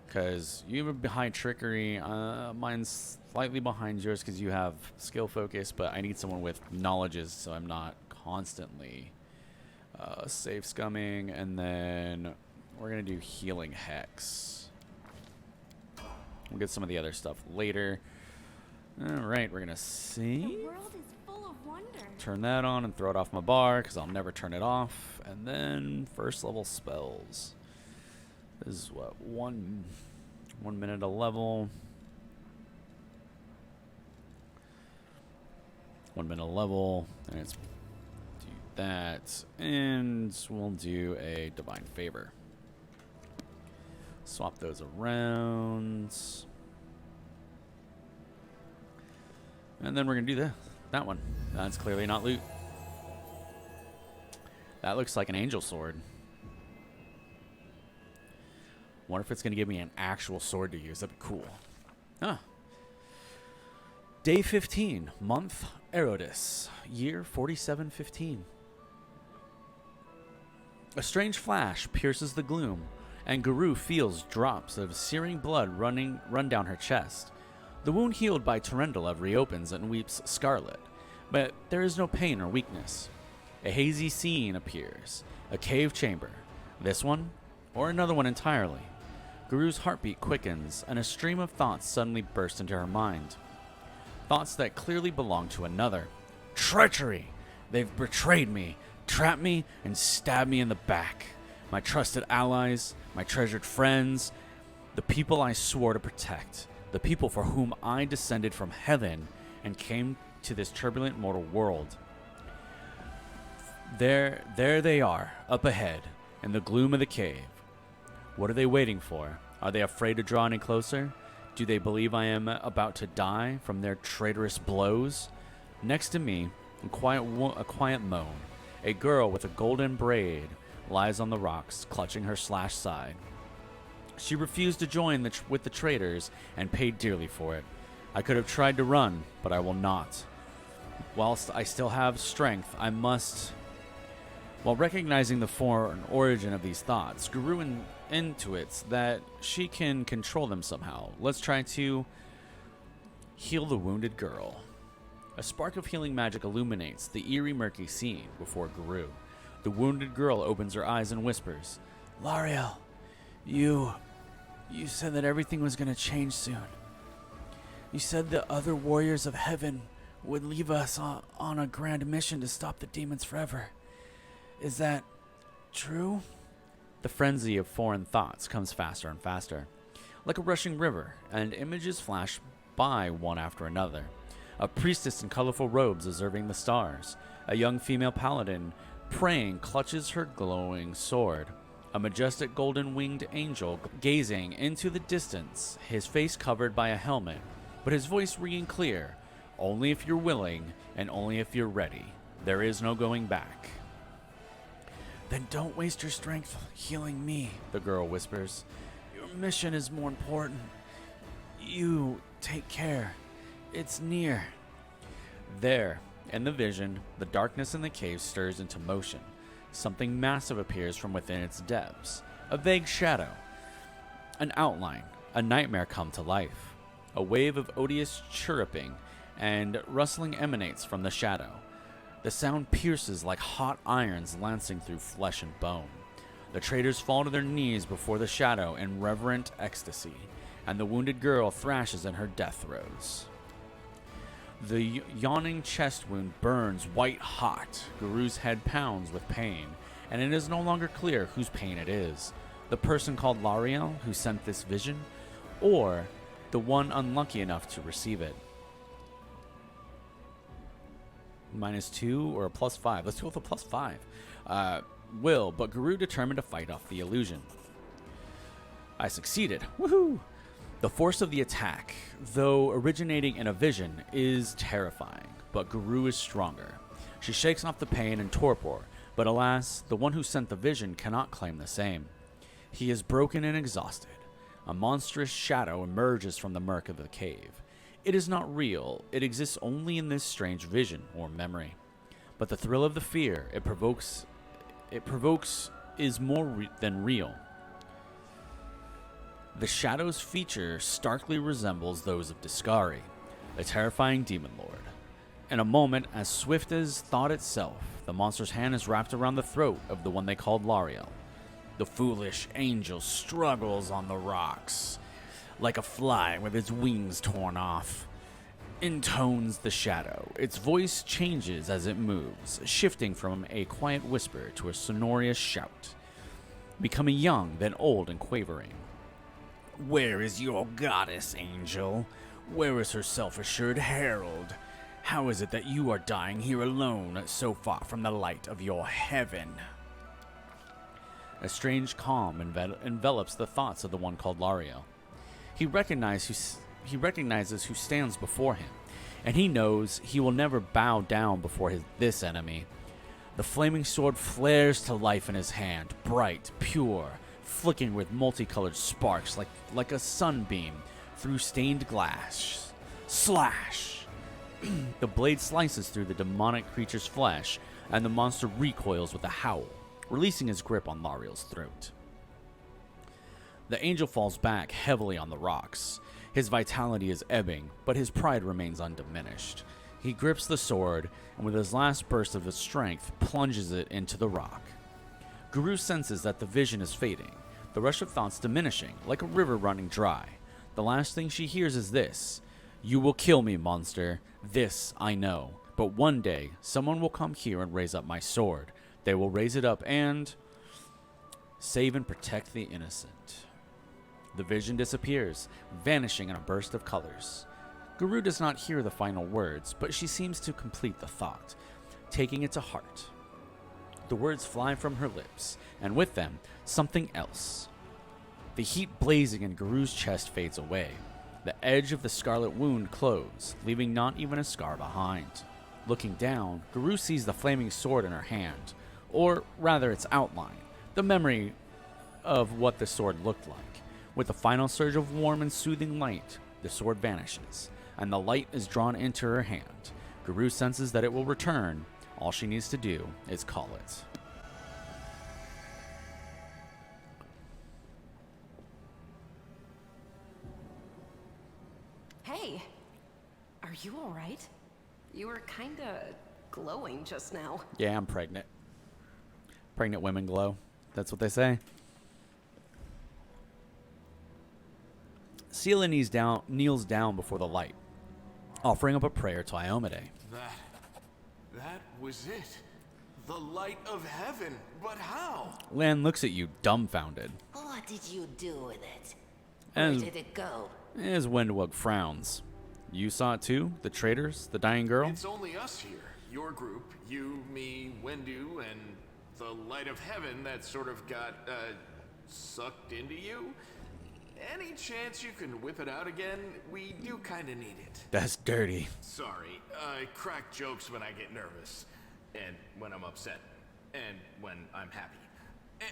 Because you have behind trickery. Mine's slightly behind yours because you have skill focus, but I need someone with knowledges so I'm not constantly save scumming. And then we're going to do healing hex. We'll get some of the other stuff later. Alright, we're going to see. The world is full of wonder. Turn that on and throw it off my bar because I'll never turn it off. And then first level spells. This is what, one minute a level. 1 minute a level, and it's do that, and we'll do a divine favor. Swap those around, and then we're gonna do that one. That's clearly not loot. That looks like an angel sword. Wonder if it's going to give me an actual sword to use. That'd be cool. Huh. Day 15. Month Erodus. Year 4715. A strange flash pierces the gloom, and Garou feels drops of searing blood run down her chest. The wound healed by Terendelev reopens and weeps scarlet, but there is no pain or weakness. A hazy scene appears. A cave chamber. This one, or another one entirely. Garou's heartbeat quickens, and a stream of thoughts suddenly burst into her mind. Thoughts that clearly belong to another. Treachery! They've betrayed me, trapped me, and stabbed me in the back. My trusted allies, my treasured friends, the people I swore to protect, the people for whom I descended from heaven and came to this turbulent mortal world. There they are, up ahead, in the gloom of the cave. What are they waiting for? Are they afraid to draw any closer? Do they believe I am about to die from their traitorous blows? Next to me, a quiet moan. A girl with a golden braid lies on the rocks, clutching her slashed side. She refused to join with the traitors and paid dearly for it. I could have tried to run, but I will not. Whilst I still have strength, I must... While recognizing the foreign origin of these thoughts, Garou intuits that she can control them somehow. Let's try to heal the wounded girl. A spark of healing magic illuminates the eerie, murky scene before Garou. The wounded girl opens her eyes and whispers, "Lariel, you said that everything was going to change soon. You said the other warriors of heaven would leave us on a grand mission to stop the demons forever. Is that true?" The frenzy of foreign thoughts comes faster and faster. Like a rushing river, and images flash by one after another. A priestess in colorful robes observing the stars. A young female paladin praying clutches her glowing sword. A majestic golden-winged angel gazing into the distance, his face covered by a helmet, but his voice ringing clear. Only if you're willing, and only if you're ready. There is no going back. "Then don't waste your strength healing me," the girl whispers. "Your mission is more important. You Take care. It's near. There, in the vision, the darkness in the cave stirs into motion. Something massive appears from within its depths. A vague shadow. An outline. A nightmare come to life. A wave of odious chirruping and rustling emanates from the shadow. The sound pierces like hot irons lancing through flesh and bone. The traders fall to their knees before the shadow in reverent ecstasy, and the wounded girl thrashes in her death throes. The yawning chest wound burns white hot. Garou's head pounds with pain, and it is no longer clear whose pain it is. The person called Lariel who sent this vision, or the one unlucky enough to receive it. -2 or a +5? Let's go with a +5. But Garou determined to fight off the illusion. I succeeded. Woohoo! The force of the attack, though originating in a vision, is terrifying, but Garou is stronger. She shakes off the pain and torpor, but alas, the one who sent the vision cannot claim the same. He is broken and exhausted. A monstrous shadow emerges from the murk of the cave. It is not real, it exists only in this strange vision or memory. But the thrill of the fear it provokes is more than real. The shadow's feature starkly resembles those of Discari, a terrifying demon lord. In a moment as swift as thought itself, the monster's hand is wrapped around the throat of the one they called Lariel. The foolish angel struggles on the rocks, like a fly with its wings torn off. Intones the shadow. Its voice changes as it moves, shifting from a quiet whisper to a sonorous shout, becoming young, then old and quavering. Where is your goddess, angel? Where is her self-assured herald? How is it that you are dying here alone, so far from the light of your heaven? A strange calm envelops the thoughts of the one called Lariel. He recognizes who stands before him, and he knows he will never bow down before this enemy. The flaming sword flares to life in his hand, bright, pure, flicking with multicolored sparks like a sunbeam through stained glass. Slash! The blade slices through the demonic creature's flesh, and the monster recoils with a howl, releasing his grip on Lariel's throat. The angel falls back heavily on the rocks. His vitality is ebbing, but his pride remains undiminished. He grips the sword, and with his last burst of his strength, plunges it into the rock. Garou senses that the vision is fading, the rush of thoughts diminishing, like a river running dry. The last thing she hears is this: "You will kill me, monster. This I know. But one day, someone will come here and raise up my sword. They will raise it up and save and protect the innocent." The vision disappears, vanishing in a burst of colors. Garou does not hear the final words, but she seems to complete the thought, taking it to heart. The words fly from her lips, and with them, something else. The heat blazing in Garou's chest fades away. The edge of the scarlet wound closes, leaving not even a scar behind. Looking down, Garou sees the flaming sword in her hand, or rather its outline, the memory of what the sword looked like. With a final surge of warm and soothing light, the sword vanishes, and the light is drawn into her hand. Garou senses that it will return. All she needs to do is call it. Hey, are you all right? You were kinda glowing just now. Yeah, I'm pregnant. Pregnant women glow. That's what they say. Sela kneels down before the light, offering up a prayer to Iomade. That was it. The light of heaven. But how? Lan looks at you, dumbfounded. What did you do with it? Where did it go? As Windwug frowns. You saw it too? The traders? The dying girl? It's only us here. Your group, you, me, Wendu, and the light of heaven that sort of got, sucked into you. Any chance you can whip it out again? We do kind of need it. That's dirty. Sorry, I crack jokes when I get nervous, and when I'm upset, and when I'm happy.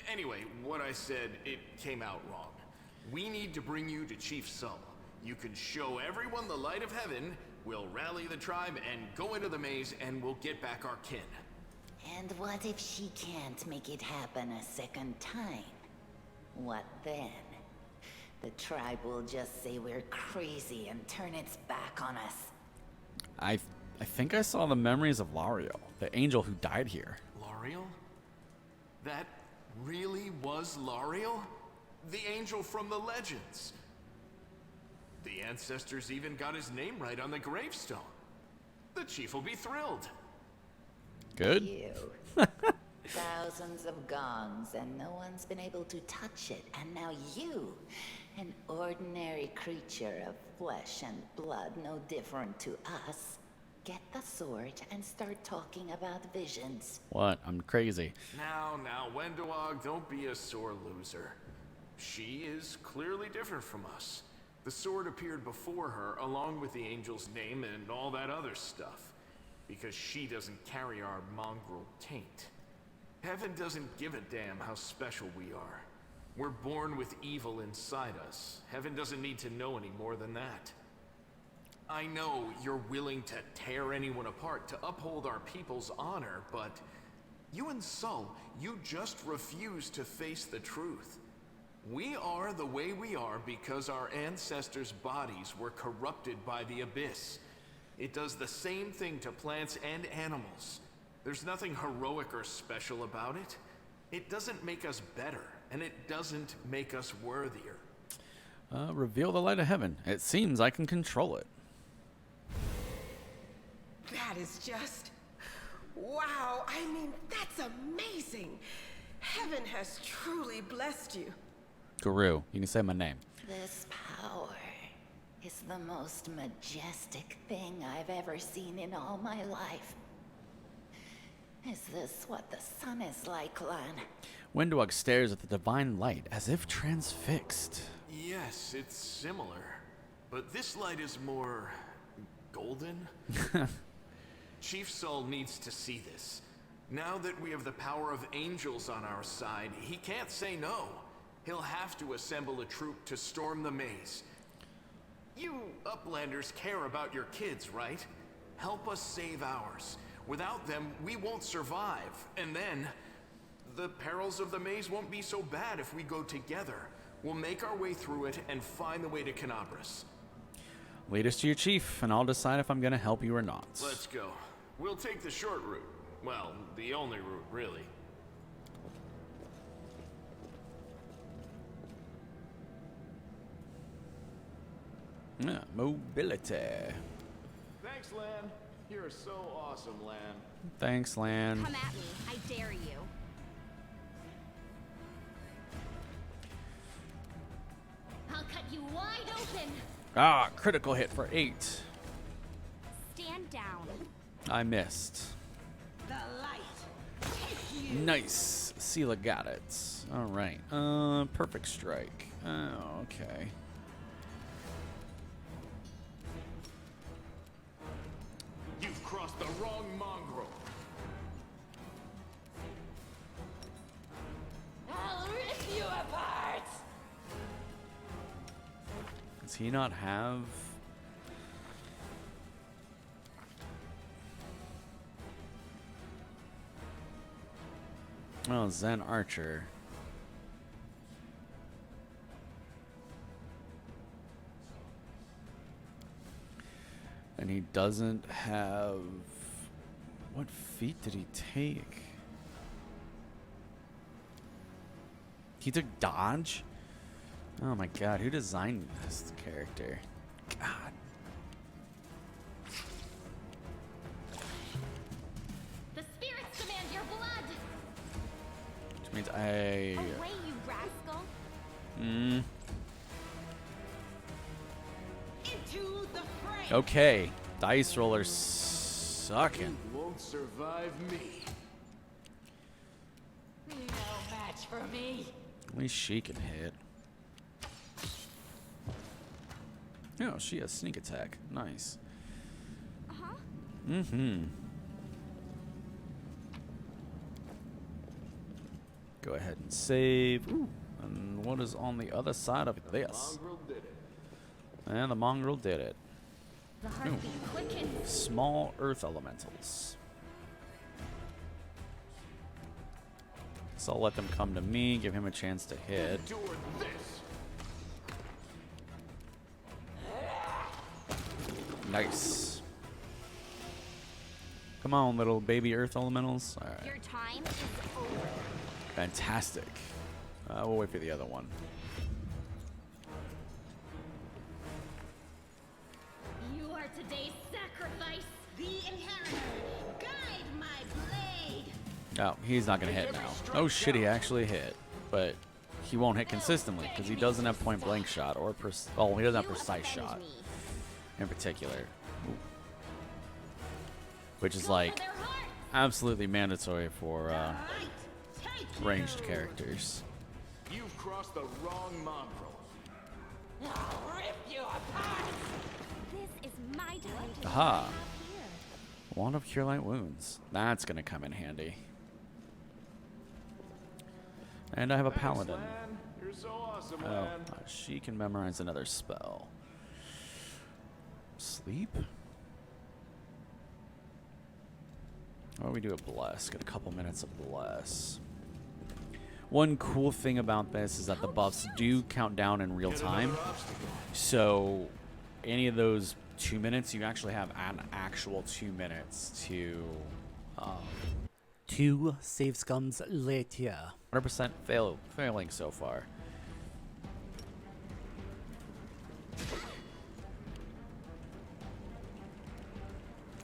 Anyway, what I said, it came out wrong. We need to bring you to Chief Sull. You can show everyone the light of heaven, we'll rally the tribe and go into the maze, and we'll get back our kin. And what if she can't make it happen a second time? What then? The tribe will just say we're crazy and turn its back on us. I think I saw the memories of Lariel, the angel who died here. Lariel? That really was Lariel? The angel from the legends. The ancestors even got his name right on the gravestone. The chief will be thrilled. Good. You. Thousands of gongs and no one's been able to touch it. And now you, an ordinary creature of flesh and blood, no different to us, get the sword and start talking about visions. What? I'm crazy. Now, WotR, don't be a sore loser. She is clearly different from us. The sword appeared before her, along with the angel's name and all that other stuff. Because she doesn't carry our mongrel taint. Heaven doesn't give a damn how special we are. We're born with evil inside us. Heaven doesn't need to know any more than that. I know you're willing to tear anyone apart to uphold our people's honor, but you and Sol, you just refuse to face the truth. We are the way we are because our ancestors' bodies were corrupted by the Abyss. It does the same thing to plants and animals. There's nothing heroic or special about it. It doesn't make us better, and it doesn't make us worthier. Reveal the light of heaven. It seems I can control it. That is just... wow, I mean, that's amazing. Heaven has truly blessed you. Garou, you can say my name. This power is the most majestic thing I've ever seen in all my life. Is this what the sun is like, Lan? Windwag stares at the divine light as if transfixed. Yes, it's similar. But this light is more... golden? Chief Sol needs to see this. Now that we have the power of angels on our side, he can't say no. He'll have to assemble a troop to storm the maze. You Uplanders care about your kids, right? Help us save ours. Without them, we won't survive. And then, the perils of the maze won't be so bad if we go together. We'll make our way through it and find the way to Canabras. Lead us to your chief, and I'll decide if I'm going to help you or not. Let's go. We'll take the short route. Well, the only route, really. Yeah, mobility. Thanks, Lan. You're so awesome, Lan. Thanks, Lan. Come at me. I dare you. I'll cut you wide open. Ah, critical hit for 8. Stand down. I missed. The light. Take you. Nice. Sela got it. All right. Perfect strike. Oh, okay. You've crossed the wrong mongrel. I'll rip you apart! Does he not have... Oh, Zen Archer. And he doesn't have... What feat did he take? He took dodge? Oh my god, who designed this character? God. The spirits demand your blood. Which means Away, you rascal. Into the fray. Okay. Dice rollers sucking. Won't survive me. No match for me. At least she can hit. Oh, she has sneak attack. Nice. Uh-huh. Mm-hmm. Go ahead and save. Ooh. And what is on the other side of this? Mongrel did it. And the mongrel did it. The heartbeat quickens. Small earth elementals. So I'll let them come to me, give him a chance to hit. Nice. Come on, little baby earth elementals. All right. Your time is over. Fantastic. We'll wait for the other one. You are today's sacrifice. The inheritor. Guide my blade. Oh, he's not going to hit now. Oh shit, he actually hit. But he won't hit consistently because he doesn't have point blank shot or he doesn't have precise shot in particular. Ooh. Which is like absolutely mandatory for ranged characters. You've crossed the wrong mongrel. I'll rip you apart. This is my time to Aha. Wand of Cure Light Wounds. That's going to come in handy. And I have a paladin. You're so awesome, Oh, man. she can memorize another spell. Sleep? Why don't we do a bless? Get a couple minutes of bless. One cool thing about this is that the buffs do count down in real time. So any of those 2 minutes, you actually have an actual 2 minutes to 2 save scums later. 100% failing so far.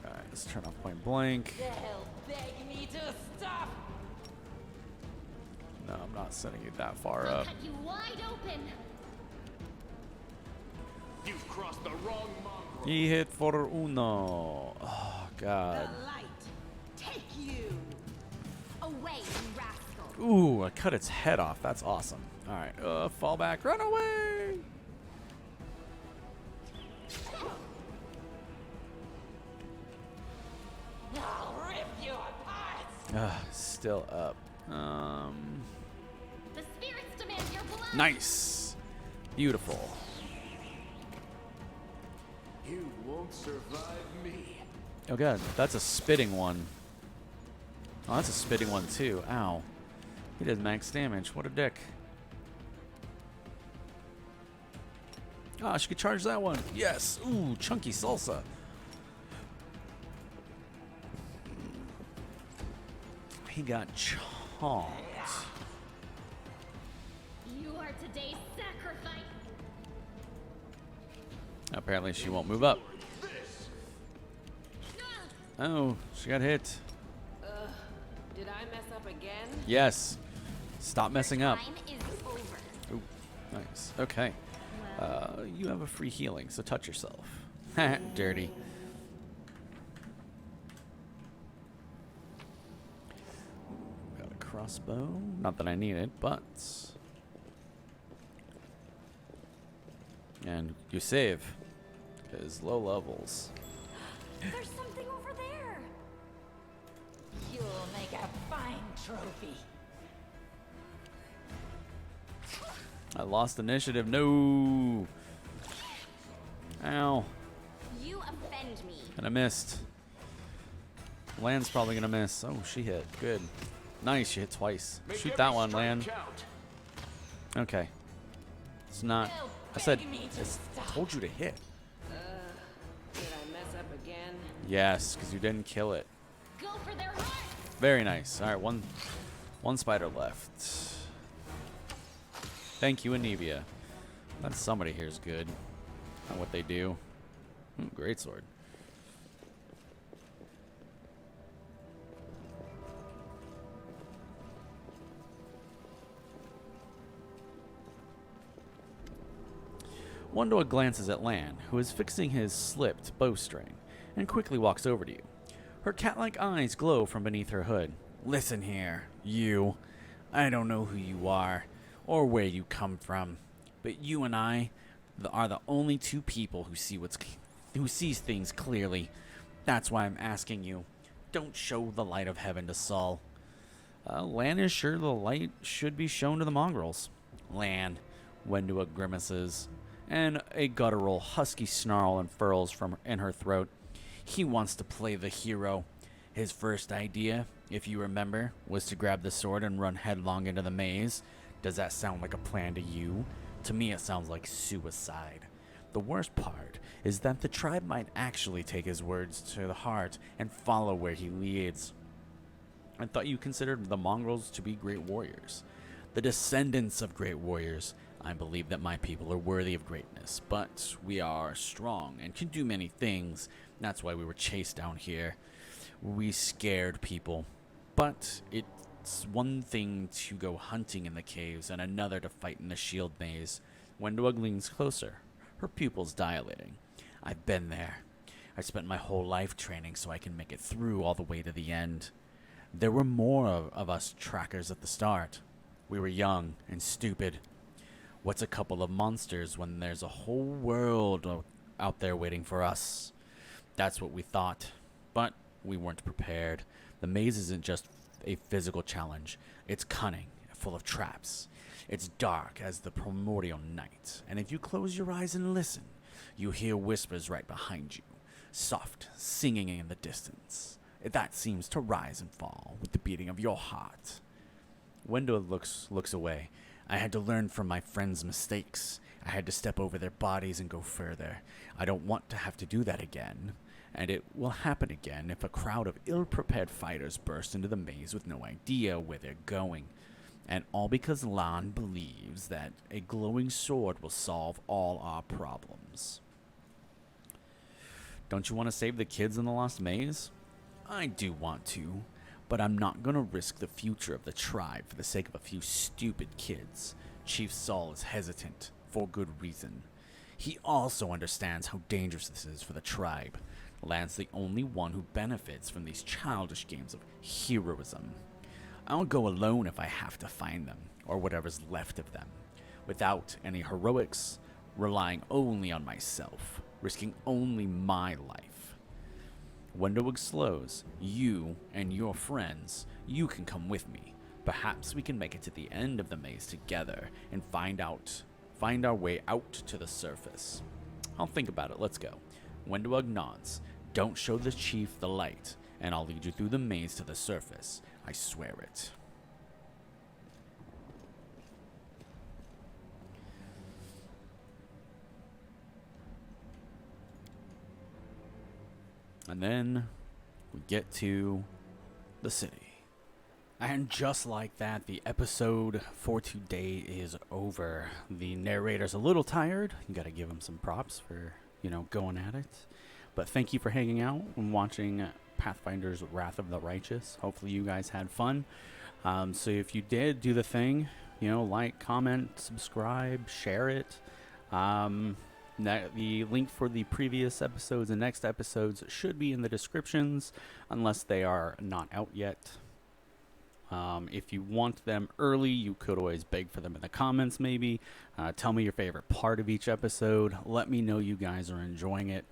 Alright, let's turn off point blank. They'll beg me to stop. No, I'm not sending you that far I'll up. cut you wide open. You've crossed the wrong mongrel. He hit for uno. Oh, God. The light. Take you. Away, you rascal. Ooh, I cut its head off. That's awesome. Alright, fall back. Run away! I'll rip you apart. Still up. The spirits demand your blood. Nice. Beautiful. You won't survive me. Oh, God. That's a spitting one. Oh, that's a spitting one, too. Ow. He did max damage. What a dick. Ah, she could charge that one. Yes. Ooh, chunky salsa. He got chomped. You are today's sacrifice. Apparently she won't move up. Oh, she got hit. Did I mess up again? Yes. Stop messing up. Time is over. Ooh, nice. Okay. You have a free healing, so touch yourself. Dirty. Got a crossbow. Not that I need it, but... And you save. Because low levels. There's something over there. You'll make a fine trophy. I lost initiative. No. Ow. You offend me. And I missed. Land's probably going to miss. Oh, she hit. Good. Nice. She hit twice. Make Shoot every that one, strike Land. count. Okay. It's not. I said, I told you to hit. Did I mess up again? Yes, because you didn't kill it. Go for their heart. Very nice. All right, one spider left. Thank you, Anivia. Glad somebody here is good at what they do. Ooh, great sword. Wondoa glances at Lan, who is fixing his slipped bowstring, and quickly walks over to you. Her cat-like eyes glow from beneath her hood. Listen here, you. I don't know who you are, or where you come from, but you and I are the only two people who sees things clearly. That's why I'm asking you. Don't show the light of heaven to Saul. Lan is sure the light should be shown to the mongrels. Lan, Wendua grimaces, and a guttural, husky snarl unfurls from in her throat. He wants to play the hero. His first idea, if you remember, was to grab the sword and run headlong into the maze. Does that sound like a plan to you? To me, it sounds like suicide. The worst part is that the tribe might actually take his words to the heart and follow where he leads. I thought you considered the mongrels to be great warriors. The descendants of great warriors. I believe that my people are worthy of greatness, but we are strong and can do many things. That's why we were chased down here. We scared people. But it's one thing to go hunting in the caves and another to fight in the shield maze. Wendwug leans closer, her pupils dilating. I've been there. I spent my whole life training so I can make it through all the way to the end. There were more of us trackers at the start. We were young and stupid. What's a couple of monsters when there's a whole world out there waiting for us? That's what we thought, but we weren't prepared. The maze isn't just a physical challenge. It's cunning, full of traps. It's dark as the primordial night, and if you close your eyes and listen, you hear whispers right behind you, soft, singing in the distance. That seems to rise and fall with the beating of your heart. Wendell looks away. I had to learn from my friends' mistakes. I had to step over their bodies and go further. I don't want to have to do that again. And it will happen again if a crowd of ill-prepared fighters burst into the maze with no idea where they're going. And all because Lan believes that a glowing sword will solve all our problems. Don't you want to save the kids in the Lost Maze? I do want to. But I'm not going to risk the future of the tribe for the sake of a few stupid kids. Chief Saul is hesitant, for good reason. He also understands how dangerous this is for the tribe. Lan's the only one who benefits from these childish games of heroism. I'll go alone if I have to find them, or whatever's left of them, without any heroics, relying only on myself, risking only my life. Wendowig slows. You and your friends, you can come with me. Perhaps we can make it to the end of the maze together and find our way out to the surface. I'll think about it. Let's go. Wendowig nods. Don't show the chief the light, and I'll lead you through the maze to the surface. I swear it. And then we get to the city. And just like that, the episode for today is over. The narrator's a little tired. You gotta give him some props for, going at it. But thank you for hanging out and watching Pathfinders Wrath of the Righteous. Hopefully you guys had fun. So if you did, do the thing. Like, comment, subscribe, share it. The link for the previous episodes and next episodes should be in the descriptions, unless they are not out yet. If you want them early, you could always beg for them in the comments, maybe. Tell me your favorite part of each episode. Let me know you guys are enjoying it.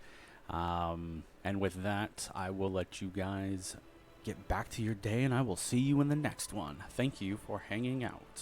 And with that, I will let you guys get back to your day, and I will see you in the next one. Thank you for hanging out.